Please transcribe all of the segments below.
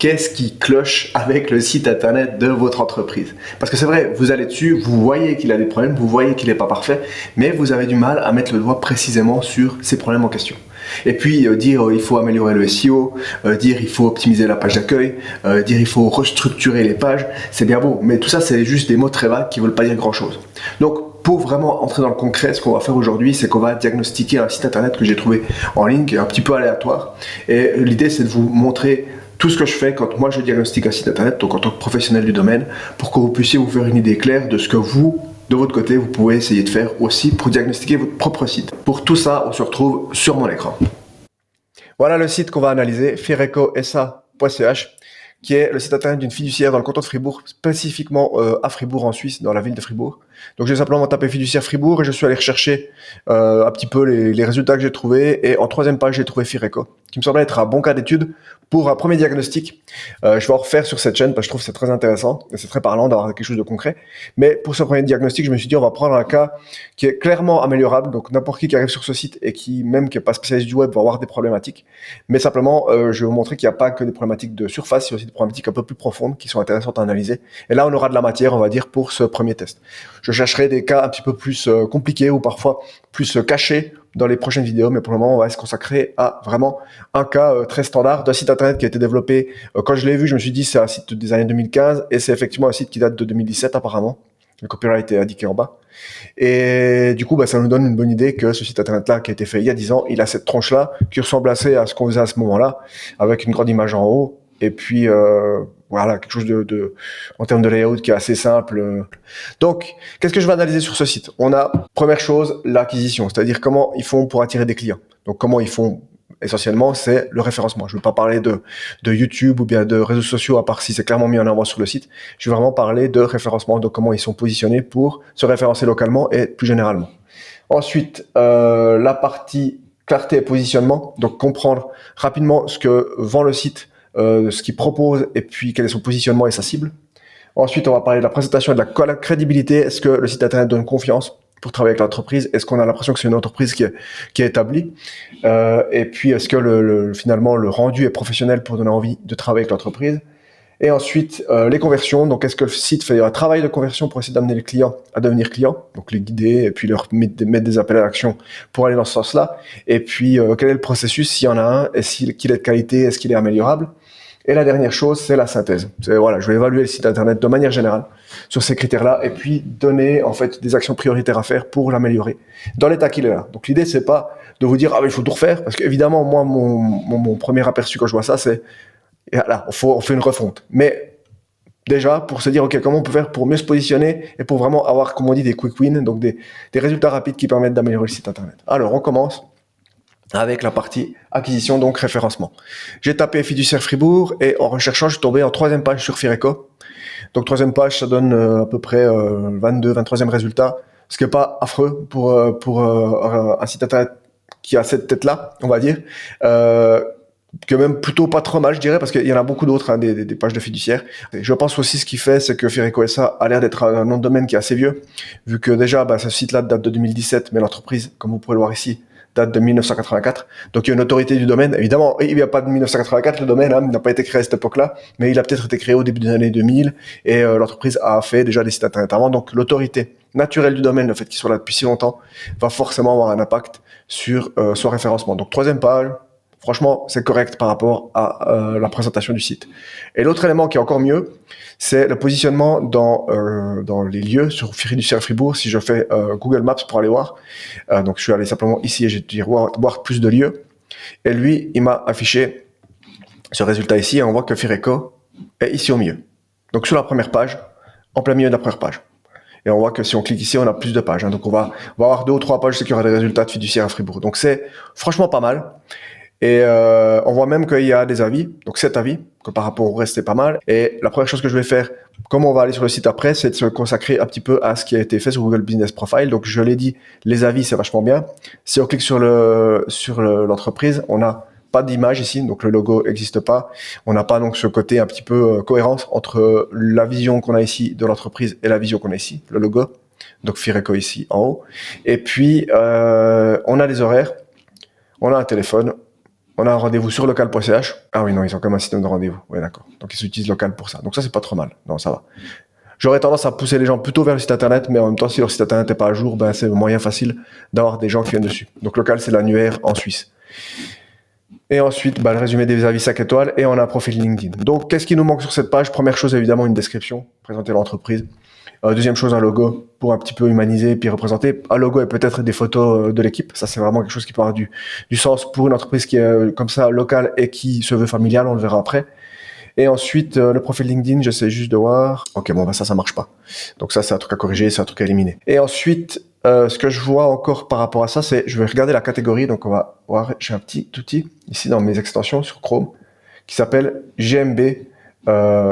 qu'est-ce qui cloche avec le site internet de votre entreprise. Parce que c'est vrai, vous allez dessus, vous voyez qu'il a des problèmes, vous voyez qu'il n'est pas parfait, mais vous avez du mal à mettre le doigt précisément sur ces problèmes en question. Et puis dire il faut améliorer le SEO, dire il faut optimiser la page d'accueil, dire il faut restructurer les pages, c'est bien beau, mais tout ça c'est juste des mots très vagues qui ne veulent pas dire grand chose. Donc pour vraiment entrer dans le concret, ce qu'on va faire aujourd'hui, c'est qu'on va diagnostiquer un site internet que j'ai trouvé en ligne, qui est un petit peu aléatoire, et l'idée c'est de vous montrer tout ce que je fais quand moi je diagnostique un site internet, donc en tant que professionnel du domaine, pour que vous puissiez vous faire une idée claire de ce que vous, de votre côté, vous pouvez essayer de faire aussi pour diagnostiquer votre propre site. Pour tout ça, on se retrouve sur mon écran. Voilà le site qu'on va analyser, firecosa.ch, qui est le site internet d'une fiduciaire dans le canton de Fribourg, spécifiquement à Fribourg en Suisse, dans la ville de Fribourg. Donc j'ai simplement tapé fiduciaire Fribourg et je suis allé rechercher un petit peu les résultats que j'ai trouvés. Et en troisième page, j'ai trouvé Fireco, qui me semblait être un bon cas d'étude pour un premier diagnostic. Je vais en refaire sur cette chaîne parce que je trouve que c'est très intéressant et c'est très parlant d'avoir quelque chose de concret. Mais pour ce premier diagnostic, je me suis dit on va prendre un cas qui est clairement améliorable. Donc n'importe qui arrive sur ce site et qui même qui n'est pas spécialiste du web va avoir des problématiques. Mais simplement, je vais vous montrer qu'il n'y a pas que des problématiques de surface, il y a aussi des problématiques un peu plus profondes qui sont intéressantes à analyser. Et là, on aura de la matière, on va dire, pour ce premier test. Je chercherai des cas un petit peu plus compliqués ou parfois plus cachés dans les prochaines vidéos, mais pour le moment, on va se consacrer à vraiment un cas très standard d'un site internet qui a été développé. Quand je l'ai vu, je me suis dit c'est un site des années 2015 et c'est effectivement un site qui date de 2017 apparemment. Le copyright est indiqué en bas. Et du coup, ça nous donne une bonne idée que ce site internet-là qui a été fait il y a 10 ans, il a cette tronche-là qui ressemble assez à ce qu'on faisait à ce moment-là, avec une grande image en haut. Et puis, voilà, quelque chose en termes de layout qui est assez simple. Donc, qu'est-ce que je vais analyser sur ce site? On a, première chose, l'acquisition, c'est-à-dire comment ils font pour attirer des clients. Donc, comment ils font, essentiellement, c'est le référencement. Je ne vais pas parler de YouTube ou bien de réseaux sociaux, à part si c'est clairement mis en avant sur le site. Je vais vraiment parler de référencement, de comment ils sont positionnés pour se référencer localement et plus généralement. Ensuite, la partie clarté et positionnement, donc comprendre rapidement ce que vend le site, ce qu'il propose et puis quel est son positionnement et sa cible. Ensuite, on va parler de la présentation et de la crédibilité. Est-ce que le site internet donne confiance pour travailler avec l'entreprise? Est-ce qu'on a l'impression que c'est une entreprise qui est établie? Et puis, est-ce que finalement le rendu est professionnel pour donner envie de travailler avec l'entreprise? Et ensuite, les conversions. Donc, est-ce que le site fait un travail de conversion pour essayer d'amener les clients à devenir clients? Donc, les guider et puis leur mettre des appels à l'action pour aller dans ce sens-là. Et puis, quel est le processus s'il y en a un? Est-ce qu'il est de qualité? Est-ce qu'il est améliorable? Et la dernière chose, c'est la synthèse. Voilà, je vais évaluer le site internet de manière générale sur ces critères-là et puis donner en fait des actions prioritaires à faire pour l'améliorer dans l'état qu'il est là. Donc l'idée, c'est pas de vous dire il faut tout refaire parce qu'évidemment moi mon premier aperçu quand je vois ça, c'est voilà, on fait une refonte. Mais déjà pour se dire ok, comment on peut faire pour mieux se positionner et pour vraiment avoir, comme on dit, des quick wins, donc des résultats rapides qui permettent d'améliorer le site internet. Alors on commence avec la partie acquisition, donc référencement. J'ai tapé fiduciaire Fribourg et en recherchant, je suis tombé en troisième page sur Fireco. Donc troisième page, ça donne à peu près 22, 23e résultat, ce qui n'est pas affreux pour un site internet qui a cette tête-là, on va dire, que même plutôt pas trop mal, je dirais, parce qu'il y en a beaucoup d'autres, des pages de fiduciaires. Et je pense aussi ce qui fait, c'est que Fireco SA a l'air d'être un nom de domaine qui est assez vieux, vu que déjà, ce site-là date de 2017, mais l'entreprise, comme vous pouvez le voir ici, date de 1984. Donc il y a une autorité du domaine. Évidemment, il n'y a pas de 1984, le domaine n'a pas été créé à cette époque-là, mais il a peut-être été créé au début des années 2000 et l'entreprise a fait déjà des sites internet avant. Donc l'autorité naturelle du domaine, le fait qu'il soit là depuis si longtemps, va forcément avoir un impact sur son référencement. Donc troisième page, franchement, c'est correct par rapport à la présentation du site. Et l'autre élément qui est encore mieux, c'est le positionnement dans les lieux sur fiduciaire Fribourg. Si je fais Google Maps pour aller voir, donc je suis allé simplement ici et j'ai dit voir plus de lieux. Et lui, il m'a affiché ce résultat ici et on voit que Fireco est ici au milieu. Donc sur la première page, en plein milieu de la première page. Et on voit que si on clique ici, on a plus de pages. Donc on va avoir 2 ou 3 pages qui aura des résultats de fiduciaire à Fribourg. Donc c'est franchement pas mal. Et on voit même qu'il y a des avis, donc 7 avis, que par rapport au reste c'est pas mal. Et la première chose que je vais faire, comme on va aller sur le site après, c'est de se consacrer un petit peu à ce qui a été fait sur Google Business Profile. Donc je l'ai dit, les avis c'est vachement bien. Si on clique sur l'entreprise, on n'a pas d'image ici, donc le logo n'existe pas. On n'a pas donc ce côté un petit peu cohérence entre la vision qu'on a ici de l'entreprise et la vision qu'on a ici, le logo. Donc Fireco ici en haut. Et puis on a les horaires, on a un téléphone. on a un rendez-vous sur local.ch. Ah oui, non, ils ont comme un système de rendez-vous. Oui, d'accord. Donc, ils utilisent local pour ça. Donc, ça, c'est pas trop mal. Non, ça va. J'aurais tendance à pousser les gens plutôt vers le site internet, mais en même temps, si leur site internet n'est pas à jour, ben, c'est un moyen facile d'avoir des gens qui viennent dessus. Donc, local, c'est l'annuaire en Suisse. Et ensuite, le résumé des avis 5 étoiles et on a un profil LinkedIn. Donc, qu'est-ce qui nous manque sur cette page? Première chose, évidemment, une description, présenter l'entreprise. Deuxième chose, un logo pour un petit peu humaniser puis représenter. Un logo et peut-être des photos de l'équipe. Ça, c'est vraiment quelque chose qui peut avoir du sens pour une entreprise qui est comme ça, locale et qui se veut familiale. On le verra après. Et ensuite, le profil LinkedIn, j'essaie juste de voir. Ok, bon, ça marche pas. Donc ça, c'est un truc à corriger, c'est un truc à éliminer. Et ensuite, ce que je vois encore par rapport à ça, c'est, je vais regarder la catégorie. Donc on va voir, j'ai un petit outil ici dans mes extensions sur Chrome qui s'appelle GMB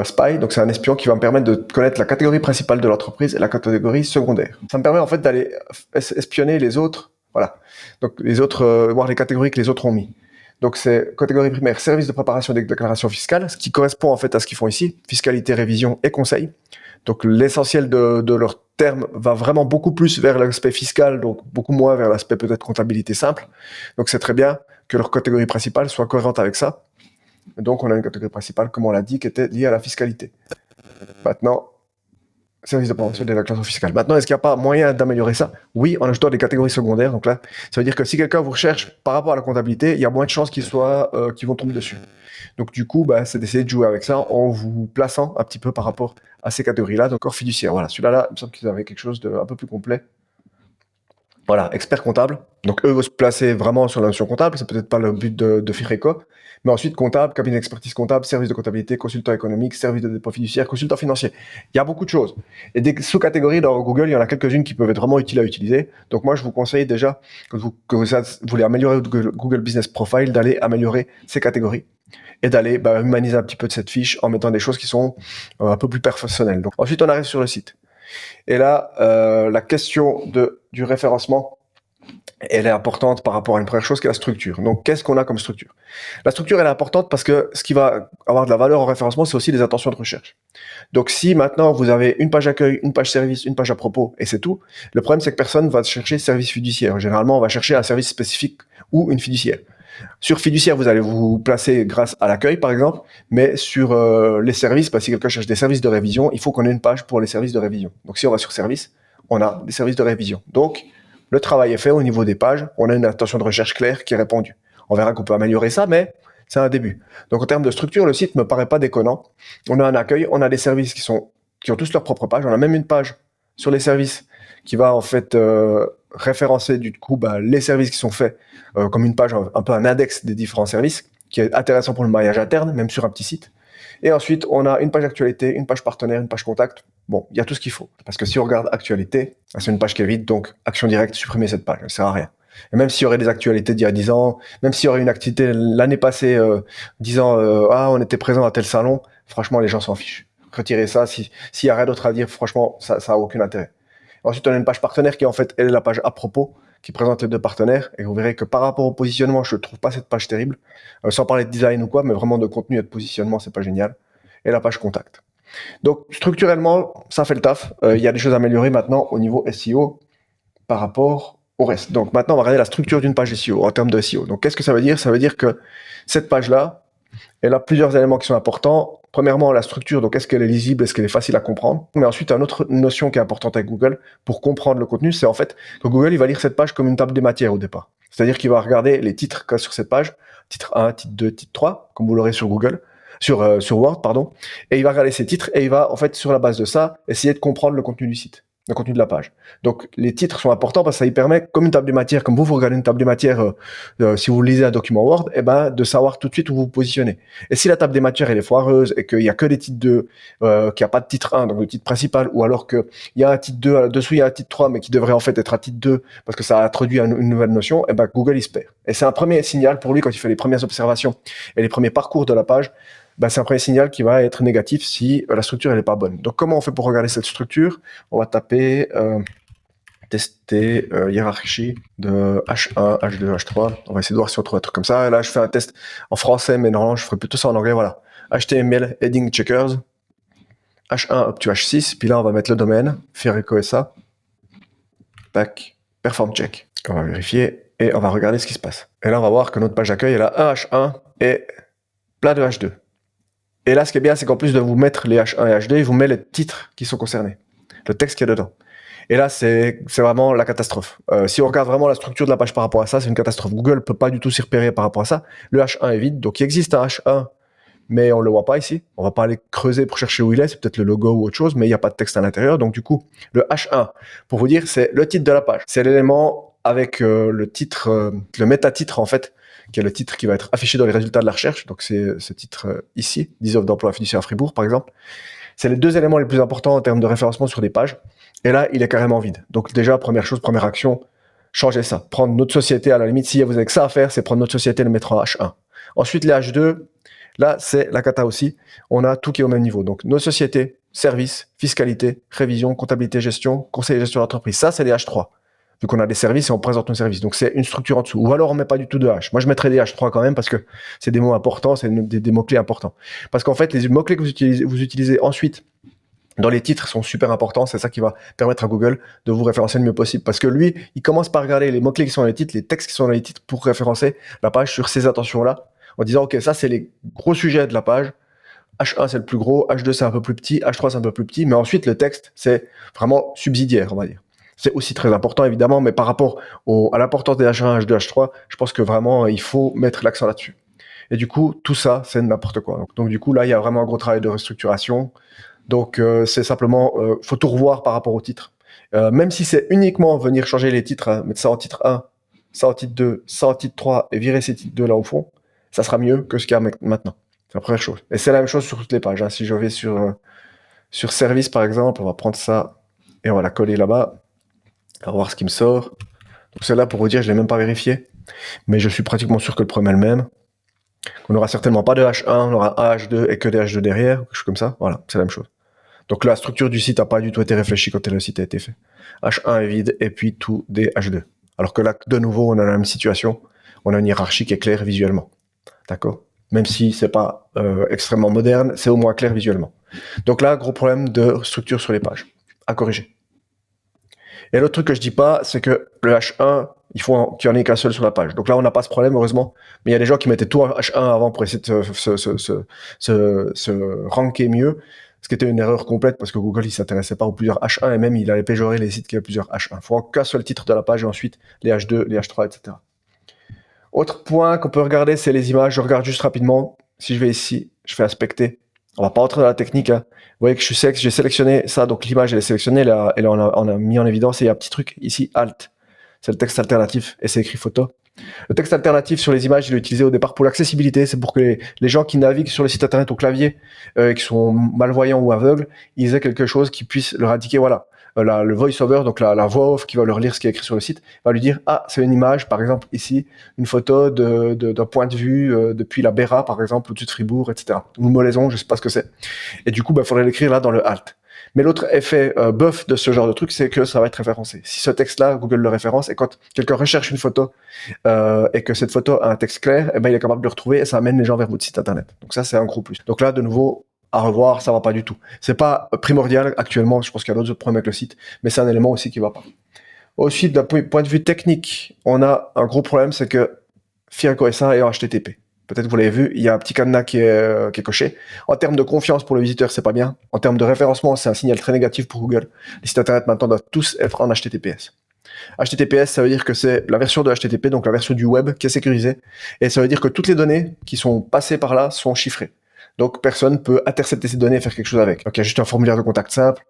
Spy. Donc c'est un espion qui va me permettre de connaître la catégorie principale de l'entreprise et la catégorie secondaire. Ça me permet en fait d'aller espionner les autres. Voilà. Donc les autres, voir les catégories que les autres ont mis. Donc c'est catégorie primaire, service de préparation des déclarations fiscales, ce qui correspond en fait à ce qu'ils font ici, fiscalité, révision et conseil. Donc l'essentiel de leur terme va vraiment beaucoup plus vers l'aspect fiscal, donc beaucoup moins vers l'aspect peut-être comptabilité simple. Donc c'est très bien que leur catégorie principale soit cohérente avec ça. Donc on a une catégorie principale, comme on l'a dit, qui était liée à la fiscalité. Maintenant, service de préparation des déclarations fiscales. Maintenant, est-ce qu'il n'y a pas moyen d'améliorer ça? Oui, en ajoutant des catégories secondaires. Donc là, ça veut dire que si quelqu'un vous recherche par rapport à la comptabilité, il y a moins de chances qu'ils vont tomber dessus. Donc du coup, c'est d'essayer de jouer avec ça en vous plaçant un petit peu par rapport à ces catégories-là. Donc corps fiduciaire, voilà. Celui-là, il me semble qu'ils avaient quelque chose d'un peu plus complet. Voilà, expert comptable. Donc eux vont se placer vraiment sur la notion comptable. C'est peut-être pas le but de FIRECO. Mais ensuite, comptable, cabinet d'expertise comptable, service de comptabilité, consultant économique, service de dépôt fiduciaire, consultant financier. Il y a beaucoup de choses. Et des sous-catégories dans Google, il y en a quelques-unes qui peuvent être vraiment utiles à utiliser. Donc moi, je vous conseille déjà, que vous voulez améliorer Google Business Profile, d'aller améliorer ces catégories et d'aller humaniser un petit peu de cette fiche en mettant des choses qui sont un peu plus personnelles. Donc ensuite, on arrive sur le site. Et là, la question du référencement, elle est importante par rapport à une première chose qui est la structure. Donc, qu'est-ce qu'on a comme structure? La structure, elle est importante parce que ce qui va avoir de la valeur en référencement, c'est aussi les intentions de recherche. Donc, si maintenant vous avez une page accueil, une page service, une page à propos, et c'est tout, le problème, c'est que personne va chercher service fiduciaire. Généralement, on va chercher un service spécifique ou une fiduciaire. Sur fiduciaire, vous allez vous placer grâce à l'accueil, par exemple, mais sur les services, si quelqu'un cherche des services de révision, il faut qu'on ait une page pour les services de révision. Donc, si on va sur service, on a des services de révision. Donc, le travail est fait au niveau des pages, on a une intention de recherche claire qui est répondue. On verra qu'on peut améliorer ça, mais c'est un début. Donc en termes de structure, le site me paraît pas déconnant. On a un accueil, on a des services qui ont tous leur propre page, on a même une page sur les services qui va en fait référencer du coup les services qui sont faits comme une page, un peu un index des différents services, qui est intéressant pour le maillage interne, même sur un petit site. Et ensuite, on a une page actualité, une page partenaire, une page contact. Bon, il y a tout ce qu'il faut. Parce que si on regarde actualité, c'est une page qui est vide, donc action directe, supprimer cette page, ça ne sert à rien. Et même s'il y aurait des actualités d'il y a 10 ans, même s'il y aurait une activité l'année passée disant on était présent à tel salon, franchement, les gens s'en fichent. Retirez ça, s'il y a rien d'autre à dire, franchement, ça a aucun intérêt. Ensuite, on a une page partenaire qui, en fait, elle est la page à propos, qui présente les deux partenaires. Et vous verrez que par rapport au positionnement, je ne trouve pas cette page terrible. Sans parler de design ou quoi, mais vraiment de contenu et de positionnement, c'est pas génial. Et la page contact. Donc, structurellement, ça fait le taf. Il y a des choses à améliorer maintenant au niveau SEO par rapport au reste. Donc, maintenant, on va regarder la structure d'une page SEO en termes de SEO. Donc, qu'est-ce que ça veut dire? Ça veut dire que cette page-là, elle a plusieurs éléments qui sont importants. Premièrement, la structure, donc est-ce qu'elle est lisible, est-ce qu'elle est facile à comprendre? Mais ensuite, une autre notion qui est importante avec Google pour comprendre le contenu, c'est en fait que Google, il va lire cette page comme une table des matières au départ. C'est-à-dire qu'il va regarder les titres qu'il y a sur cette page, titre 1, titre 2, titre 3, comme vous l'aurez sur Google, sur Word, pardon, et il va regarder ces titres et il va, en fait, sur la base de ça, essayer de comprendre le contenu du site, le contenu de la page. Donc, les titres sont importants parce que ça lui permet, comme une table des matières, comme vous regardez une table des matières, si vous lisez un document Word, de savoir tout de suite où vous vous positionnez. Et si la table des matières, elle est foireuse et qu'il y a que des titres 2, qu'il n'y a pas de titre 1, donc le titre principal, ou alors qu'il y a un titre 2, dessous il y a un titre 3, mais qui devrait en fait être un titre 2 parce que ça a introduit une nouvelle notion, Google, il se perd. Et c'est un premier signal pour lui quand il fait les premières observations et les premiers parcours de la page. C'est un premier signal qui va être négatif si la structure elle est pas bonne. Donc comment on fait pour regarder cette structure? On va taper tester hiérarchie de H1, H2, H3. On va essayer de voir si on trouve un truc comme ça. Et là, je fais un test en français, mais normalement, je ferai plutôt ça en anglais. Voilà. HTML Heading Checkers, H1 up to H6. Puis là, on va mettre le domaine, FIRECO SA. Tac, Perform Check. On va vérifier. et on va regarder ce qui se passe. Et là, on va voir que notre page d'accueil, elle a un H1 et plein de H2. Et là, ce qui est bien, c'est qu'en plus de vous mettre les H1 et H2, il vous met les titres qui sont concernés, le texte qui est dedans. Et là, c'est vraiment la catastrophe. Si on regarde vraiment la structure de la page par rapport à ça, c'est une catastrophe. Google ne peut pas du tout s'y repérer par rapport à ça. Le H1 est vide, donc il existe un H1, mais on ne le voit pas ici. On ne va pas aller creuser pour chercher où il est, c'est peut-être le logo ou autre chose, mais il n'y a pas de texte à l'intérieur. Donc du coup, le H1, pour vous dire, c'est le titre de la page. C'est l'élément avec le titre, le métatitre en fait, qui est le titre qui va être affiché dans les résultats de la recherche. Donc c'est ce titre ici, 10 offres d'emploi fiduciaire à Fribourg par exemple. C'est les deux éléments les plus importants en termes de référencement sur des pages. Et là, il est carrément vide. Donc déjà, première chose, première action, changez ça. Prendre notre société, à la limite, si vous avez que ça à faire, c'est prendre notre société et le mettre en H1. Ensuite, les H2, là, c'est la cata aussi. On a tout qui est au même niveau. Donc, nos sociétés, services, fiscalité, révision, comptabilité, gestion, conseil et gestion d'entreprise. Ça, c'est les H3. Vu qu'on a des services et on présente nos services. Donc, c'est une structure en dessous. Ou alors, on met pas du tout de H. Moi, je mettrais des H3 quand même parce que c'est des mots importants, c'est des mots-clés importants. Parce qu'en fait, les mots-clés que vous utilisez ensuite dans les titres sont super importants. C'est ça qui va permettre à Google de vous référencer le mieux possible. Parce que lui, il commence par regarder les mots-clés qui sont dans les titres, les textes qui sont dans les titres pour référencer la page sur ces intentions-là, en disant, OK, ça, c'est les gros sujets de la page. H1, c'est le plus gros. H2, c'est un peu plus petit. H3, c'est un peu plus petit. Mais ensuite, le texte, c'est vraiment subsidiaire, on va dire. C'est aussi très important, évidemment, mais par rapport à l'importance des H1, H2, H3, je pense que vraiment, il faut mettre l'accent là-dessus. Et du coup, tout ça, c'est n'importe quoi. Donc, du coup, là, il y a vraiment un gros travail de restructuration. Donc, c'est simplement, faut tout revoir par rapport au titre. Même si c'est uniquement venir changer les titres, hein, mettre ça en titre 1, ça en titre 2, ça en titre 3 et virer ces titres 2 là au fond, ça sera mieux que ce qu'il y a maintenant. C'est la première chose. Et c'est la même chose sur toutes les pages. Hein. Si je vais sur service, par exemple, on va prendre ça et on va la coller là-bas. On va voir ce qui me sort. Donc, celle-là, pour vous dire, je ne l'ai même pas vérifié. Mais je suis pratiquement sûr que le problème est le même. On n'aura certainement pas de H1, on aura un H2 et que des H2 derrière, quelque chose comme ça. Voilà, c'est la même chose. Donc la structure du site n'a pas du tout été réfléchie quand le site a été fait. H1 est vide et puis tout des H2. Alors que là, de nouveau, on a la même situation. On a une hiérarchie qui est claire visuellement. D'accord ? Même si c'est pas extrêmement moderne, c'est au moins clair visuellement. Donc là, gros problème de structure sur les pages. À corriger. Et l'autre truc que je dis pas, c'est que le H1, il faut qu'il n'y en ait qu'un seul sur la page. Donc là, on n'a pas ce problème, heureusement. Mais il y a des gens qui mettaient tout en H1 avant pour essayer de se ranker mieux. Ce qui était une erreur complète parce que Google, il s'intéressait pas aux plusieurs H1 et même il allait péjorer les sites qui avaient plusieurs H1. Il faut qu'un seul titre de la page et ensuite les H2, les H3, etc. Autre point qu'on peut regarder, c'est les images. Je regarde juste rapidement. Si je vais ici, je fais inspecter. On va pas rentrer dans la technique. Hein. Vous voyez que j'ai sélectionné ça, donc l'image elle est sélectionnée, là, et là on a mis en évidence et il y a un petit truc ici, Alt. C'est le texte alternatif et c'est écrit photo. Le texte alternatif sur les images, il est utilisé au départ pour l'accessibilité. C'est pour que les gens qui naviguent sur le site internet au clavier, qui sont malvoyants ou aveugles, ils aient quelque chose qui puisse leur indiquer, voilà, le voice-over, donc la voix off qui va leur lire ce qui est écrit sur le site, va lui dire, ah, c'est une image, par exemple, ici, une photo d'un point de vue depuis la Béra, par exemple, au-dessus de Fribourg, etc. Ou Molaison, je sais pas ce que c'est. Et du coup, il faudrait l'écrire là dans le Alt. Mais l'autre effet buff de ce genre de truc, c'est que ça va être référencé. Si ce texte-là, Google le référence, et quand quelqu'un recherche une photo et que cette photo a un texte clair, eh ben, il est capable de le retrouver et ça amène les gens vers votre site internet. Donc ça, c'est un gros plus. Donc là, de nouveau, à revoir, ça va pas du tout. C'est pas primordial actuellement, je pense qu'il y a d'autres problèmes avec le site, mais c'est un élément aussi qui va pas. Aussi, d'un point de vue technique, on a un gros problème, c'est que Fireco SA est en HTTP. Peut-être que vous l'avez vu, il y a un petit cadenas qui est coché. En termes de confiance pour le visiteur, c'est pas bien. En termes de référencement, c'est un signal très négatif pour Google. Les sites internet maintenant doivent tous être en HTTPS. HTTPS, ça veut dire que c'est la version de HTTP, donc la version du web qui est sécurisée. Et ça veut dire que toutes les données qui sont passées par là sont chiffrées. Donc personne peut intercepter ces données et faire quelque chose avec. Donc il y a juste un formulaire de contact simple.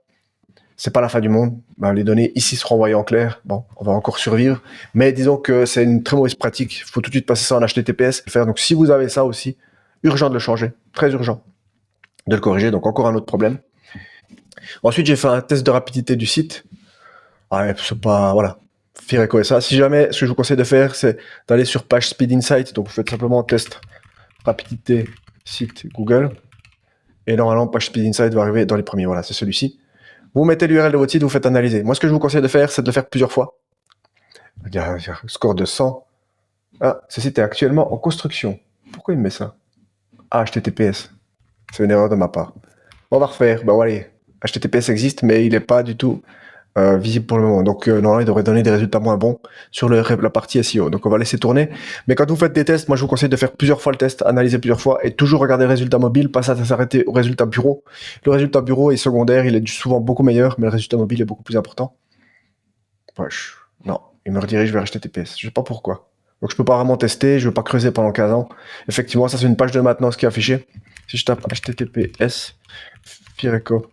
C'est pas la fin du monde. Ben, les données ici seront envoyées en clair. Bon, on va encore survivre. Mais disons que c'est une très mauvaise pratique. Il faut tout de suite passer ça en HTTPS. Faire. Donc si vous avez ça aussi, urgent de le changer. Très urgent de le corriger. Donc encore un autre problème. Ensuite, j'ai fait un test de rapidité du site. Ouais, c'est pas... Voilà. Fireco SA. Si jamais, ce que je vous conseille de faire, c'est d'aller sur page Speed Insight. Donc vous faites simplement test rapidité site Google. Et normalement, page Speed Insight va arriver dans les premiers. Voilà, c'est celui-ci. Vous mettez l'URL de votre site, vous faites analyser. Moi, ce que je vous conseille de faire, c'est de le faire plusieurs fois. Il y a un score de 100. Ah, ce site est actuellement en construction. Pourquoi il me met ça? Ah, HTTPS. C'est une erreur de ma part. On va refaire. Ben voilà. HTTPS existe, mais il n'est pas du tout visible pour le moment. Donc normalement, il devrait donner des résultats moins bons sur la partie SEO. Donc on va laisser tourner. Mais quand vous faites des tests, moi je vous conseille de faire plusieurs fois le test, analyser plusieurs fois et toujours regarder le résultat mobile, pas s'arrêter au résultat bureau. Le résultat bureau est secondaire, il est souvent beaucoup meilleur, mais le résultat mobile est beaucoup plus important. Wesh. Non, il me redirige vers HTTPS. Je sais pas pourquoi. Donc je peux pas vraiment tester, je veux pas creuser pendant 15 ans. Effectivement, ça c'est une page de maintenance qui est affichée. Si je tape HTTPS, Fireco.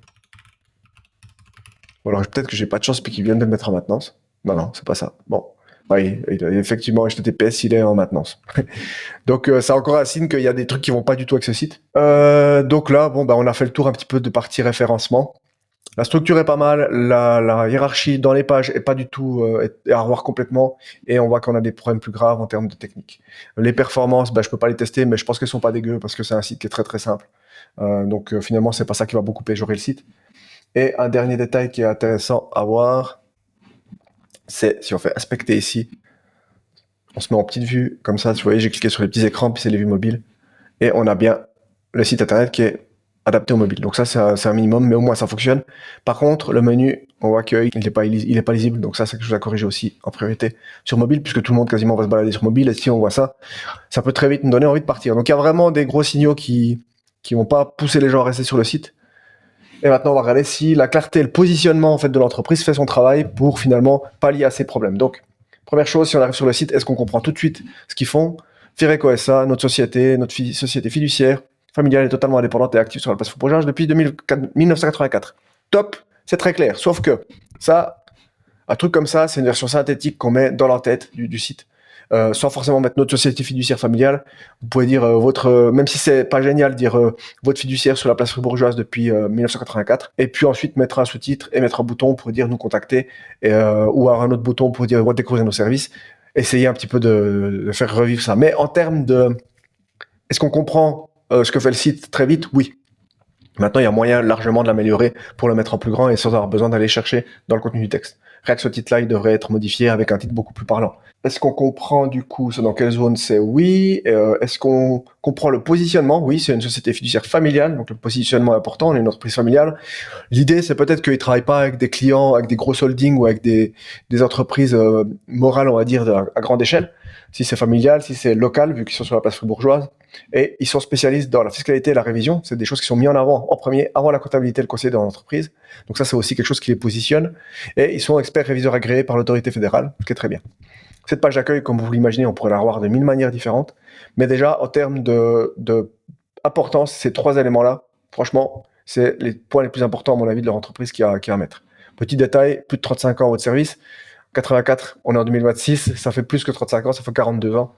Ou alors peut-être que j'ai pas de chance puis qu'ils viennent de le mettre en maintenance. Non, c'est pas ça. Bon. Oui, effectivement, HTTPS, il est en maintenance. Donc, c'est encore un signe qu'il y a des trucs qui vont pas du tout avec ce site. Donc là, bon, on a fait le tour un petit peu de partie référencement. La structure est pas mal, la hiérarchie dans les pages est pas du tout est à revoir complètement, et on voit qu'on a des problèmes plus graves en termes de technique. Les performances, je peux pas les tester, mais je pense qu'elles sont pas dégueu parce que c'est un site qui est très très simple. Donc finalement, c'est pas ça qui va beaucoup péjorer le site. Et un dernier détail qui est intéressant à voir, c'est si on fait inspecter ici, on se met en petite vue, comme ça, vous voyez, j'ai cliqué sur les petits écrans, puis c'est les vues mobiles, et on a bien le site internet qui est adapté au mobile. Donc ça, c'est un minimum, mais au moins ça fonctionne. Par contre, le menu, on voit qu'il n'est pas lisible, donc ça, c'est quelque chose à corriger aussi en priorité sur mobile, puisque tout le monde quasiment va se balader sur mobile, et si on voit ça, ça peut très vite nous donner envie de partir. Donc il y a vraiment des gros signaux qui vont pas pousser les gens à rester sur le site. Et maintenant, on va regarder si la clarté et le positionnement en fait de l'entreprise fait son travail pour finalement pallier à ces problèmes. Donc, première chose, si on arrive sur le site, est-ce qu'on comprend tout de suite ce qu'ils font? Fireco SA, notre société société fiduciaire, familiale est totalement indépendante et active sur la place Faubourgeoise depuis 1984. Top, c'est très clair. Sauf que ça, un truc comme ça, c'est une version synthétique qu'on met dans l'entête du site. Sans forcément mettre notre société fiduciaire familiale. Vous pouvez dire même si c'est pas génial, dire votre fiduciaire sur la place fribourgeoise depuis 1984, et puis ensuite mettre un sous-titre et mettre un bouton pour dire nous contacter, ou un autre bouton pour dire découvrir nos services. Essayez un petit peu de faire revivre ça. Mais en termes de est-ce qu'on comprend ce que fait le site très vite? Oui. Maintenant, il y a moyen largement de l'améliorer pour le mettre en plus grand et sans avoir besoin d'aller chercher dans le contenu du texte. Rien que ce titre-là, il devrait être modifié avec un titre beaucoup plus parlant. Est-ce qu'on comprend du coup dans quelle zone c'est? Oui. Est-ce qu'on comprend le positionnement? Oui, c'est une société fiduciaire familiale, donc le positionnement est important, on est une entreprise familiale. L'idée, c'est peut-être qu'ils ne travaillent pas avec des clients, avec des gros holdings ou avec des entreprises morales, on va dire, à grande échelle. Si c'est familial, si c'est local, vu qu'ils sont sur la place fribourgeoise. Et ils sont spécialistes dans la fiscalité et la révision. C'est des choses qui sont mises en avant en premier, avant la comptabilité et le conseil dans l'entreprise. Donc ça, c'est aussi quelque chose qui les positionne. Et ils sont experts réviseurs agréés par l'autorité fédérale, ce qui est très bien. Cette page d'accueil, comme vous l'imaginez, on pourrait la revoir de 1000 manières différentes. Mais déjà, en termes de importance, ces trois éléments-là, franchement, c'est les points les plus importants, à mon avis, de leur entreprise qu'il y a à mettre. Petit détail, plus de 35 ans votre service. 84, on est en 2026, ça fait plus que 35 ans, ça fait 42 ans.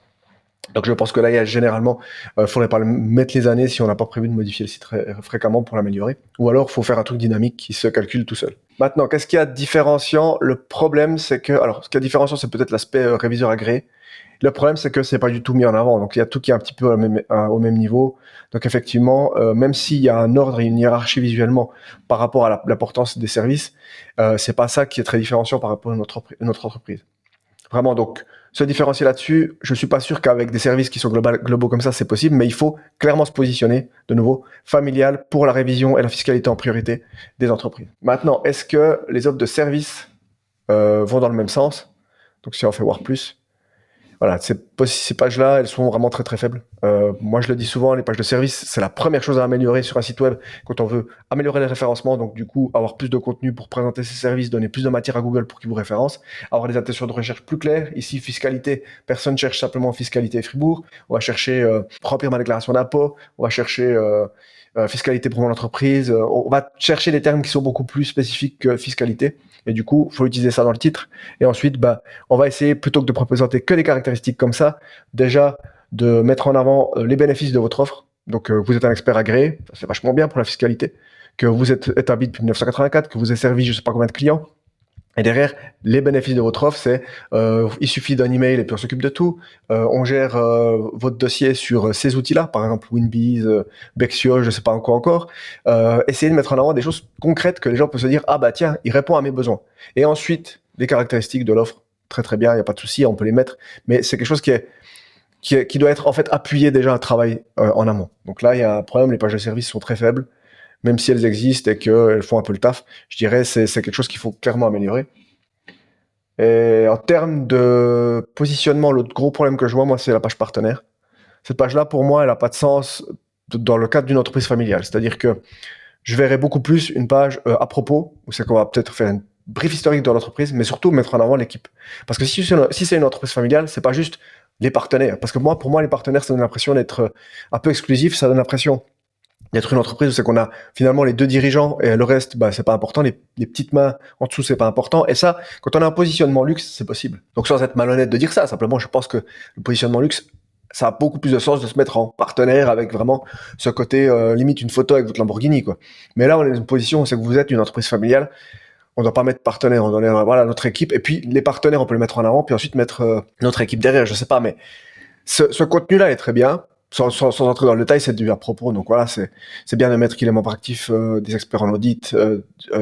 Donc je pense que là, il y a généralement, faudrait pas mettre les années si on n'a pas prévu de modifier le site fréquemment pour l'améliorer. Ou alors, il faut faire un truc dynamique qui se calcule tout seul. Maintenant, qu'est-ce qu'il y a de différenciant? Le problème, c'est que, alors, ce qui est différenciant, c'est peut-être l'aspect réviseur agréé. Le problème, c'est que c'est pas du tout mis en avant. Donc, il y a tout qui est un petit peu au même niveau. Donc, effectivement, même s'il y a un ordre et une hiérarchie visuellement par rapport à l'importance des services, c'est pas ça qui est très différenciant par rapport à notre entreprise. Vraiment, donc, se différencier là-dessus, je suis pas sûr qu'avec des services qui sont globaux comme ça, c'est possible, mais il faut clairement se positionner, de nouveau, familial pour la révision et la fiscalité en priorité des entreprises. Maintenant, est-ce que les offres de services vont dans le même sens? Donc, si on fait voir plus, voilà, ces pages-là, elles sont vraiment très très faibles. Moi, je le dis souvent, les pages de service, c'est la première chose à améliorer sur un site web quand on veut améliorer les référencements, donc du coup, avoir plus de contenu pour présenter ses services, donner plus de matière à Google pour qu'il vous référence, avoir des intentions de recherche plus claires. Ici, fiscalité, personne ne cherche simplement fiscalité Fribourg. On va chercher remplir ma déclaration d'impôt, on va chercher fiscalité pour mon entreprise, on va chercher des termes qui sont beaucoup plus spécifiques que fiscalité. Et du coup, il faut utiliser ça dans le titre. Et ensuite, on va essayer, plutôt que de présenter que des caractéristiques comme ça, déjà de mettre en avant les bénéfices de votre offre. Donc, vous êtes un expert agréé, c'est vachement bien pour la fiscalité, que vous êtes établi depuis 1984, que vous avez servi je sais pas combien de clients. Et derrière, les bénéfices de votre offre, c'est il suffit d'un email et puis on s'occupe de tout. On gère votre dossier sur ces outils-là, par exemple Winbees, Bexio, je sais pas encore. Essayez de mettre en avant des choses concrètes que les gens peuvent se dire ah bah tiens, il répond à mes besoins. Et ensuite, les caractéristiques de l'offre, très très bien, il y a pas de souci, on peut les mettre. Mais c'est quelque chose qui doit être en fait appuyé déjà à un travail en amont. Donc là, il y a un problème, les pages de service sont très faibles. même si elles existent et qu'elles font un peu le taf. Je dirais c'est quelque chose qu'il faut clairement améliorer. Et en termes de positionnement, l'autre gros problème que je vois, moi, c'est la page partenaire. Cette page-là, pour moi, elle n'a pas de sens dans le cadre d'une entreprise familiale. C'est-à-dire que je verrais beaucoup plus une page à propos, où c'est qu'on va peut-être faire une brief historique de l'entreprise, mais surtout mettre en avant l'équipe. Parce que si c'est une entreprise familiale, c'est pas juste les partenaires. Parce que pour moi, les partenaires, ça donne l'impression d'être un peu exclusif, ça donne l'impression d'être une entreprise où c'est qu'on a finalement les deux dirigeants et le reste, bah, c'est pas important, les petites mains en dessous, c'est pas important. Et ça, quand on a un positionnement luxe, c'est possible. Donc sans être malhonnête de dire ça, simplement, je pense que le positionnement luxe, ça a beaucoup plus de sens de se mettre en partenaire avec vraiment ce côté limite une photo avec votre Lamborghini, quoi. Mais là, on est dans une position où c'est que vous êtes une entreprise familiale, on doit pas mettre partenaire, on doit dire voilà notre équipe et puis les partenaires on peut les mettre en avant puis ensuite mettre notre équipe derrière, je sais pas, mais ce contenu-là est très bien. Sans entrer dans le détail, c'est du à propos. Donc voilà, c'est bien de mettre qu'il est membre actif des experts en audit,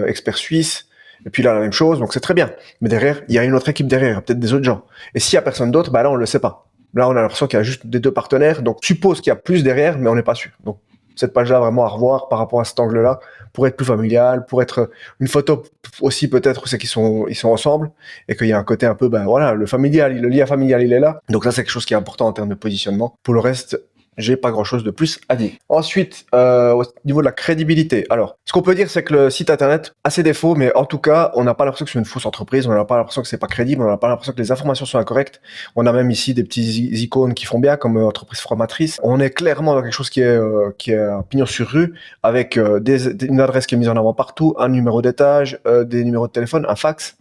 experts suisses. Et puis là, la même chose. Donc c'est très bien. Mais derrière, il y a une autre équipe derrière, peut-être des autres gens. Et s'il y a personne d'autre, bah là, on le sait pas. Là, on a l'impression qu'il y a juste des deux partenaires. Donc suppose qu'il y a plus derrière, mais on n'est pas sûr. Donc cette page-là, vraiment à revoir par rapport à cet angle-là, pour être plus familial, pour être une photo aussi peut-être où c'est qu'ils sont ensemble et qu'il y a un côté un peu, ben voilà, le familial, le lien familial, il est là. Donc ça, c'est quelque chose qui est important en termes de positionnement. Pour le reste, j'ai pas grand chose de plus à dire. Ensuite, au niveau de la crédibilité. Alors, ce qu'on peut dire, c'est que le site internet a ses défauts, mais en tout cas, on n'a pas l'impression que c'est une fausse entreprise, on n'a pas l'impression que c'est pas crédible, on n'a pas l'impression que les informations sont incorrectes. On a même ici des petits icônes qui font bien, comme entreprise formatrice. On est clairement dans quelque chose qui est un pignon sur rue, avec une adresse qui est mise en avant partout, un numéro d'étage, des numéros de téléphone, un fax.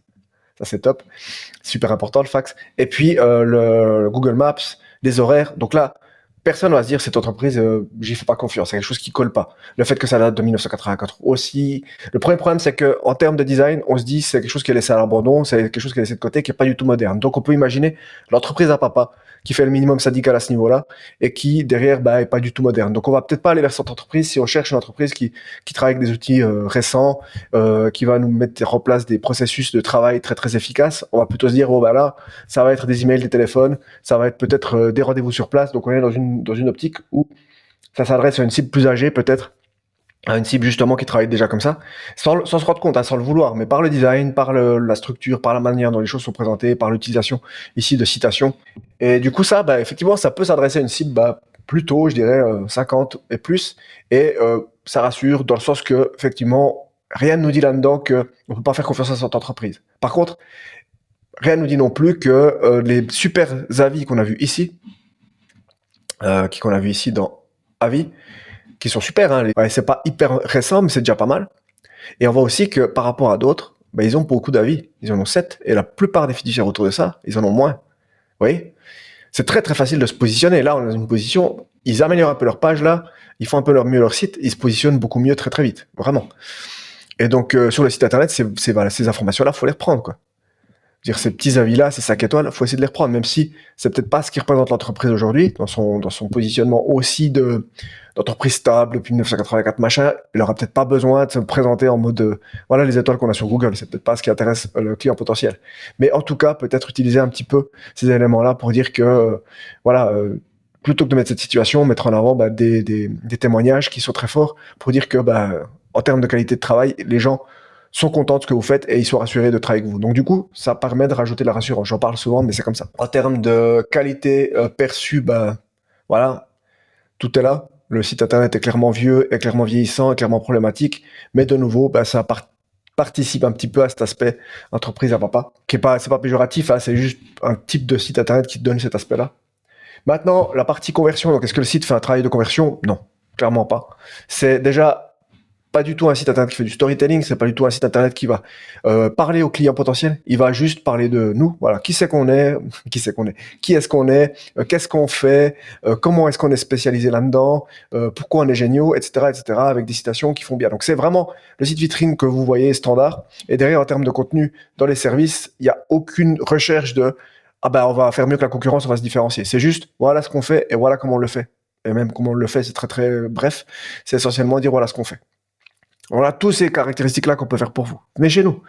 Ça, c'est top. Super important, le fax. Et puis, le Google Maps, les horaires. Donc là, personne va se dire cette entreprise, j'y fais pas confiance. C'est quelque chose qui colle pas. Le fait que ça date de 1984 aussi. Le premier problème, c'est que en termes de design, on se dit c'est quelque chose qui est laissé à l'abandon, c'est quelque chose qui est laissé de côté, qui est pas du tout moderne. Donc on peut imaginer l'entreprise à papa qui fait le minimum syndical à ce niveau-là et qui derrière est pas du tout moderne. Donc on va peut-être pas aller vers cette entreprise si on cherche une entreprise qui travaille avec des outils récents, qui va nous mettre en place des processus de travail très très efficaces. On va plutôt se dire là, ça va être des emails, des téléphones, ça va être peut-être des rendez-vous sur place. Donc on est dans une optique où ça s'adresse à une cible plus âgée peut-être, à une cible justement qui travaille déjà comme ça, sans se rendre compte, sans le vouloir, mais par le design, par la structure, par la manière dont les choses sont présentées, par l'utilisation ici de citations. Et du coup ça, effectivement, ça peut s'adresser à une cible plutôt, je dirais, 50 et plus, et ça rassure dans le sens que, effectivement, rien ne nous dit là-dedans qu'on ne peut pas faire confiance à cette entreprise. Par contre, rien ne nous dit non plus que les super avis qu'on a vus ici, qu'on a vu ici dans Avis, qui sont super, hein, c'est pas hyper récent, mais c'est déjà pas mal. Et on voit aussi que par rapport à d'autres, ils ont beaucoup d'avis. Ils en ont 7, et la plupart des fiduciaires autour de ça, ils en ont moins. Vous voyez ? C'est très très facile de se positionner. Là, on est dans une position, ils améliorent un peu leur page là, ils font un peu mieux leur site, ils se positionnent beaucoup mieux très très vite, vraiment. Et donc sur le site internet, ces informations-là, faut les reprendre, quoi. Dire ces petits avis-là, ces 5 étoiles, faut essayer de les reprendre, même si c'est peut-être pas ce qui représente l'entreprise aujourd'hui, dans son positionnement aussi d'entreprise stable depuis 1984 machin, il aura peut-être pas besoin de se présenter en mode voilà les étoiles qu'on a sur Google, c'est peut-être pas ce qui intéresse le client potentiel. Mais en tout cas, peut-être utiliser un petit peu ces éléments-là pour dire que plutôt que de mettre cette situation, mettre en avant des témoignages qui sont très forts pour dire que en termes de qualité de travail, les gens sont contents de ce que vous faites et ils sont rassurés de travailler avec vous. Donc du coup, ça permet de rajouter la rassurance. J'en parle souvent, mais c'est comme ça. En termes de qualité perçue, voilà, tout est là. Le site internet est clairement vieux, est clairement vieillissant, est clairement problématique, mais de nouveau, ça participe un petit peu à cet aspect entreprise à papa, qui est pas, c'est pas péjoratif, hein, c'est juste un type de site internet qui te donne cet aspect-là. Maintenant, la partie conversion, donc est-ce que le site fait un travail de conversion ? Non, clairement pas. C'est déjà pas du tout un site internet qui fait du storytelling, c'est pas du tout un site internet qui va parler aux clients potentiels, il va juste parler de nous, voilà, qui est-ce qu'on est, qu'est-ce qu'on fait, comment est-ce qu'on est spécialisé là-dedans, pourquoi on est géniaux, etc., avec des citations qui font bien. Donc c'est vraiment le site vitrine que vous voyez standard, et derrière en termes de contenu, dans les services, il n'y a aucune recherche de on va faire mieux que la concurrence, on va se différencier. C'est juste, voilà ce qu'on fait et voilà comment on le fait. Et même comment on le fait, c'est très très bref, c'est essentiellement dire voilà ce qu'on fait. On a tous ces caractéristiques-là qu'on peut faire pour vous. Mais chez nous,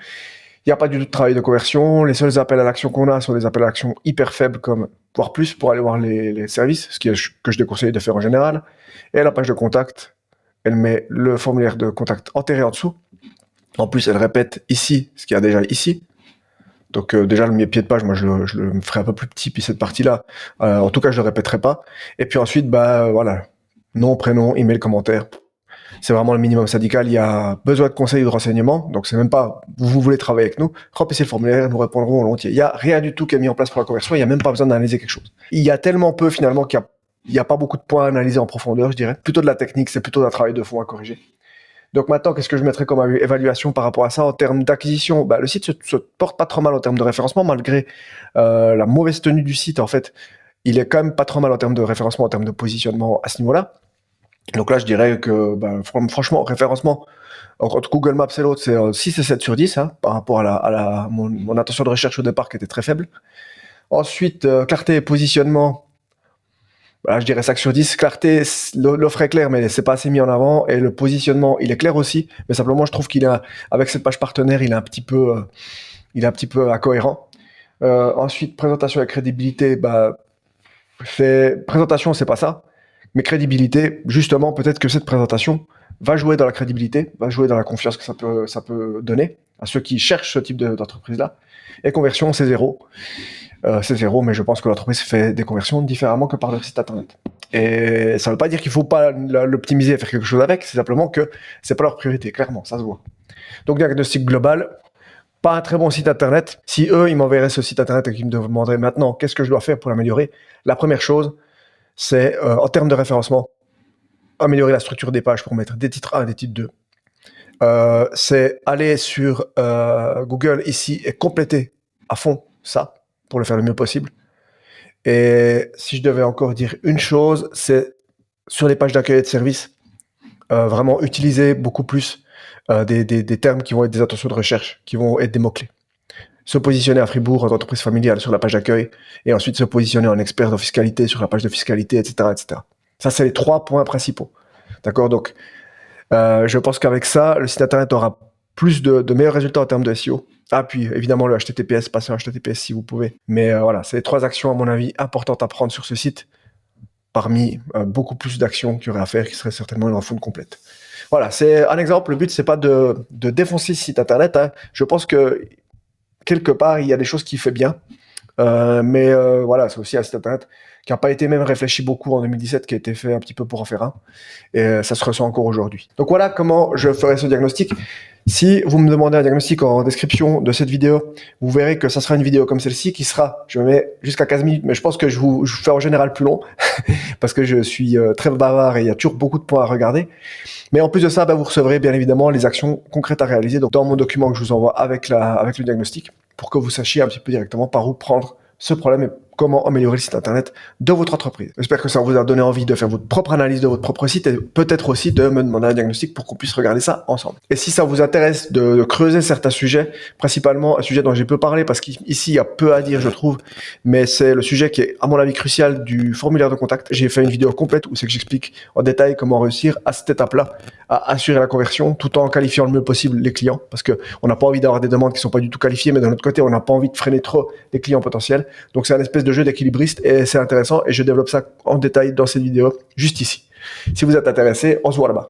il n'y a pas du tout de travail de conversion. Les seuls appels à l'action qu'on a sont des appels à l'action hyper faibles, comme voire plus, pour aller voir les services, ce que je déconseille de faire en général. Et la page de contact elle met le formulaire de contact enterré en dessous. En plus, elle répète ici ce qu'il y a déjà ici. Donc déjà, le pied de page, moi, je le ferai un peu plus petit, puis cette partie-là, en tout cas, je le répéterai pas. Et puis ensuite, voilà, nom, prénom, email, commentaire. C'est vraiment le minimum syndical. Il y a besoin de conseils ou de renseignements. Donc, c'est même pas vous voulez travailler avec nous, remplissez le formulaire, nous répondrons volontiers. Il y a rien du tout qui est mis en place pour la conversion. Il y a même pas besoin d'analyser quelque chose. Il y a tellement peu finalement qu'il y a pas beaucoup de points à analyser en profondeur, je dirais. Plutôt de la technique, c'est plutôt un travail de fond à corriger. Donc maintenant, qu'est-ce que je mettrais comme évaluation par rapport à ça en termes d'acquisition? Le site se porte pas trop mal en termes de référencement, malgré la mauvaise tenue du site. En fait, il est quand même pas trop mal en termes de référencement, en termes de positionnement à ce niveau-là. Donc là, je dirais que franchement, référencement, entre Google Maps et l'autre, c'est 6 et 7 sur 10 par rapport à mon intention de recherche au départ qui était très faible. Ensuite, clarté et positionnement, voilà, je dirais 5 sur 10. Clarté, l'offre est claire, mais c'est pas assez mis en avant. Et le positionnement, il est clair aussi, mais simplement, je trouve avec cette page partenaire, il est un petit peu incohérent. Ensuite, présentation et crédibilité, présentation, c'est pas ça. Mais crédibilité, justement, peut-être que cette présentation va jouer dans la crédibilité, va jouer dans la confiance que ça peut donner à ceux qui cherchent ce type d'entreprise-là. Et conversion, c'est zéro. C'est zéro, mais je pense que l'entreprise fait des conversions différemment que par leur site internet. Et ça ne veut pas dire qu'il ne faut pas l'optimiser et faire quelque chose avec, c'est simplement que c'est pas leur priorité, clairement, ça se voit. Donc, diagnostic global, pas un très bon site internet. Si eux, ils m'enverraient ce site internet et qu'ils me demanderaient maintenant qu'est-ce que je dois faire pour l'améliorer, la première chose, c'est en termes de référencement, améliorer la structure des pages pour mettre des titres 1 et des titres 2. C'est aller sur Google ici et compléter à fond ça pour le faire le mieux possible. Et si je devais encore dire une chose, c'est sur les pages d'accueil et de service, vraiment utiliser beaucoup plus des termes qui vont être des intentions de recherche, qui vont être des mots-clés. Se positionner à Fribourg en entreprise familiale sur la page d'accueil, et ensuite se positionner en expert de fiscalité sur la page de fiscalité, etc., etc. Ça, c'est les 3 points principaux. D'accord? Donc, je pense qu'avec ça, le site internet aura plus de meilleurs résultats en termes de SEO. Ah, puis évidemment, le HTTPS, passez en HTTPS si vous pouvez. Mais voilà, c'est les 3 actions, à mon avis, importantes à prendre sur ce site, parmi beaucoup plus d'actions qu'il y aurait à faire, qui seraient certainement une refonte complète. Voilà, c'est un exemple. Le but, c'est pas de défoncer ce site internet. Je pense que quelque part, il y a des choses qu'il fait bien. Mais voilà, c'est aussi un site internet qui n'a pas été même réfléchi beaucoup en 2017, qui a été fait un petit peu pour en faire un. Et ça se ressent encore aujourd'hui. Donc voilà comment je ferai ce diagnostic. Si vous me demandez un diagnostic en description de cette vidéo, vous verrez que ça sera une vidéo comme celle-ci qui sera, je mets jusqu'à 15 minutes, mais je pense que je fais en général plus long parce que je suis très bavard et il y a toujours beaucoup de points à regarder. Mais en plus de ça, vous recevrez bien évidemment les actions concrètes à réaliser donc dans mon document que je vous envoie avec le diagnostic pour que vous sachiez un petit peu directement par où prendre ce problème et comment améliorer le site internet de votre entreprise. J'espère que ça vous a donné envie de faire votre propre analyse de votre propre site et peut-être aussi de me demander un diagnostic pour qu'on puisse regarder ça ensemble. Et si ça vous intéresse de creuser certains sujets, principalement un sujet dont j'ai peu parlé parce qu'ici il y a peu à dire je trouve, mais c'est le sujet qui est à mon avis crucial du formulaire de contact. J'ai fait une vidéo complète où c'est que j'explique en détail comment réussir à cette étape-là à assurer la conversion tout en qualifiant le mieux possible les clients parce que on n'a pas envie d'avoir des demandes qui sont pas du tout qualifiées, mais d'un autre côté on n'a pas envie de freiner trop les clients potentiels. Donc c'est un espèce de jeu d'équilibriste et c'est intéressant et je développe ça en détail dans cette vidéo juste ici. Si vous êtes intéressé, on se voit là-bas.